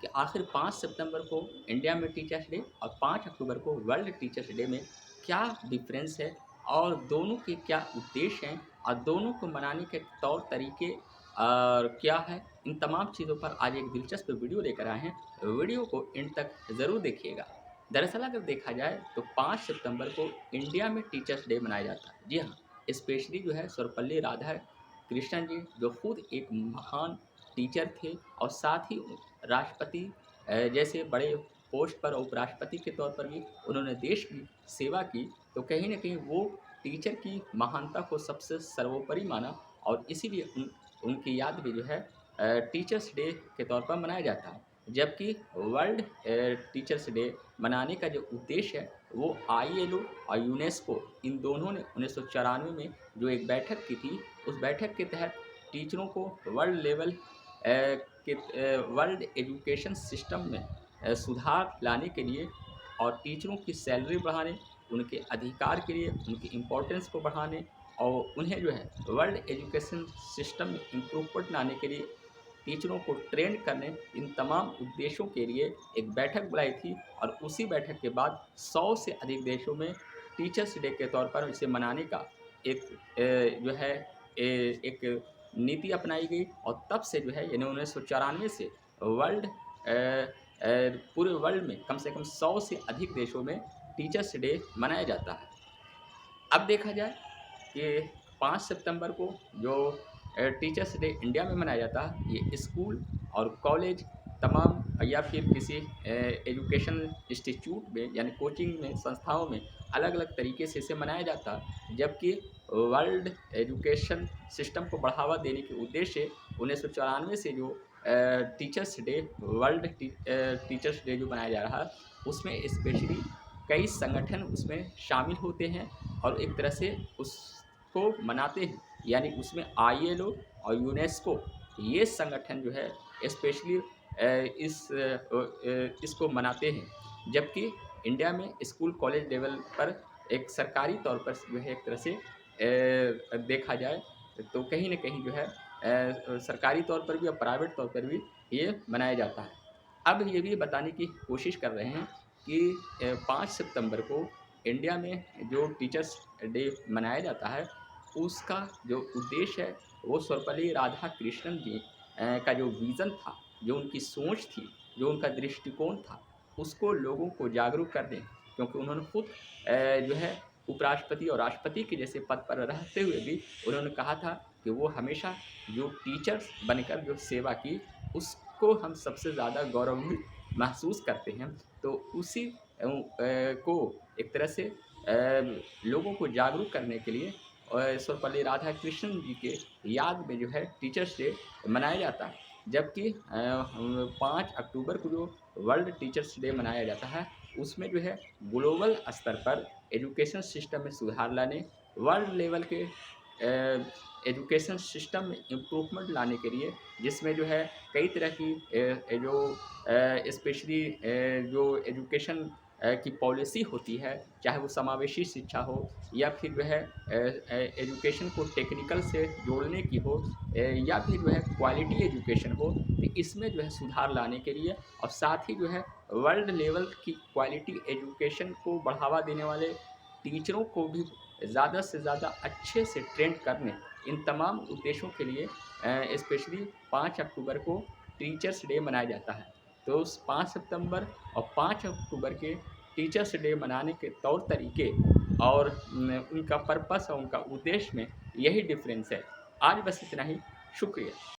कि आखिर 5 सितंबर को इंडिया में टीचर्स डे और 5 अक्टूबर को वर्ल्ड टीचर्स डे में क्या डिफरेंस है और दोनों के क्या उद्देश्य हैं और दोनों को मनाने के तौर तरीके और क्या है। इन तमाम चीज़ों पर आज एक दिलचस्प वीडियो लेकर आए हैं। वीडियो को एंड तक ज़रूर देखिएगा। दरअसल अगर देखा जाए तो 5 सितंबर को इंडिया में टीचर्स डे मनाया जाता है। जी हाँ, स्पेशली जो है सर्वपल्ली राधाकृष्णन जी जो खुद एक महान टीचर थे और साथ ही राष्ट्रपति जैसे बड़े पोस्ट पर उपराष्ट्रपति के तौर पर भी उन्होंने देश की सेवा की। तो कहीं न कहीं वो टीचर की महानता को सबसे सर्वोपरि माना और इसीलिए उनकी याद में जो है टीचर्स डे के तौर पर मनाया जाता है। जबकि वर्ल्ड टीचर्स डे मनाने का जो उद्देश्य है वो आईएलओ और यूनेस्को इन दोनों ने 1994 में जो एक बैठक की थी, उस बैठक के तहत टीचरों को world level world education system में सुधार लाने के लिए और टीचरों की सैलरी बढ़ाने, उनके अधिकार के लिए, उनकी इम्पोर्टेंस को बढ़ाने और उन्हें जो है वर्ल्ड एजुकेशन सिस्टम में इम्प्रूवमेंट लाने के लिए टीचरों को ट्रेन करने, इन तमाम उद्देश्यों के लिए एक बैठक बुलाई थी और उसी बैठक के बाद 100 से अधिक देशों में टीचर्स डे के तौर पर इसे मनाने का एक जो है एक नीति अपनाई गई और तब से जो है यानी 1994 से वर्ल्ड पूरे वर्ल्ड में कम से कम 100 से अधिक देशों में टीचर्स डे मनाया जाता है। अब देखा जाए कि 5 सितंबर को जो टीचर्स डे इंडिया में मनाया जाता है, ये स्कूल और कॉलेज तमाम या फिर किसी एजुकेशन इंस्टीट्यूट में यानी कोचिंग में संस्थाओं में अलग-अलग तरीके से इसे मनाया जाता है। जबकि वर्ल्ड एजुकेशन सिस्टम को बढ़ावा देने के उद्देश्य 1994 से जो टीचर्स डे टीचर्स डे जो मनाया जा रहा है, उसमें स्पेशली कई संगठन उसमें शामिल होते हैं और एक तरह से उसको मनाते हैं। यानी उसमें आईएलओ और यूनेस्को ये संगठन जो है स्पेशली इसको मनाते हैं। जबकि इंडिया में स्कूल कॉलेज लेवल पर एक सरकारी तौर पर जो है एक तरह से देखा जाए तो कहीं न कहीं जो है सरकारी तौर पर भी और प्राइवेट तौर पर भी ये मनाया जाता है। अब ये भी बताने की कोशिश कर रहे हैं कि 5 सितंबर को इंडिया में जो टीचर्स डे मनाया जाता है, उसका जो उद्देश्य है वो सर्वपल्ली राधाकृष्णन जी का जो विज़न था, जो उनकी सोच थी, जो उनका दृष्टिकोण था, उसको लोगों को जागरूक कर दें। क्योंकि उन्होंने खुद जो है उपराष्ट्रपति और राष्ट्रपति के जैसे पद पर रहते हुए भी उन्होंने कहा था कि वो हमेशा जो टीचर्स बनकर जो सेवा की, उसको हम सबसे ज़्यादा गौरवान्वित महसूस करते हैं। तो उसी को एक तरह से लोगों को जागरूक करने के लिए सर्वपल्ली राधाकृष्णन जी के याद में जो है टीचर्स डे मनाया जाता है। जबकि 5 अक्टूबर को जो वर्ल्ड टीचर्स डे मनाया जाता है, उसमें जो है ग्लोबल स्तर पर एजुकेशन सिस्टम में सुधार लाने, वर्ल्ड लेवल के एजुकेशन सिस्टम में इम्प्रूवमेंट लाने के लिए जिसमें जो है कई तरह की जो स्पेशली जो एजुकेशन की पॉलिसी होती है, चाहे वो समावेशी शिक्षा हो या फिर जो है एजुकेशन को टेक्निकल से जोड़ने की हो या फिर जो है क्वालिटी एजुकेशन हो, तो इसमें जो है सुधार लाने के लिए और साथ ही जो है वर्ल्ड लेवल की क्वालिटी एजुकेशन को बढ़ावा देने वाले टीचरों को भी ज़्यादा से ज़्यादा अच्छे से ट्रेन करने, इन तमाम उद्देश्यों के लिए स्पेशली 5 अक्टूबर को टीचर्स डे मनाया जाता है। तो उस 5 सितंबर और 5 अक्टूबर के टीचर्स डे मनाने के तौर तरीके और उनका पर्पस और उनका उद्देश्य में यही डिफ़रेंस है। आज बस इतना ही, शुक्रिया।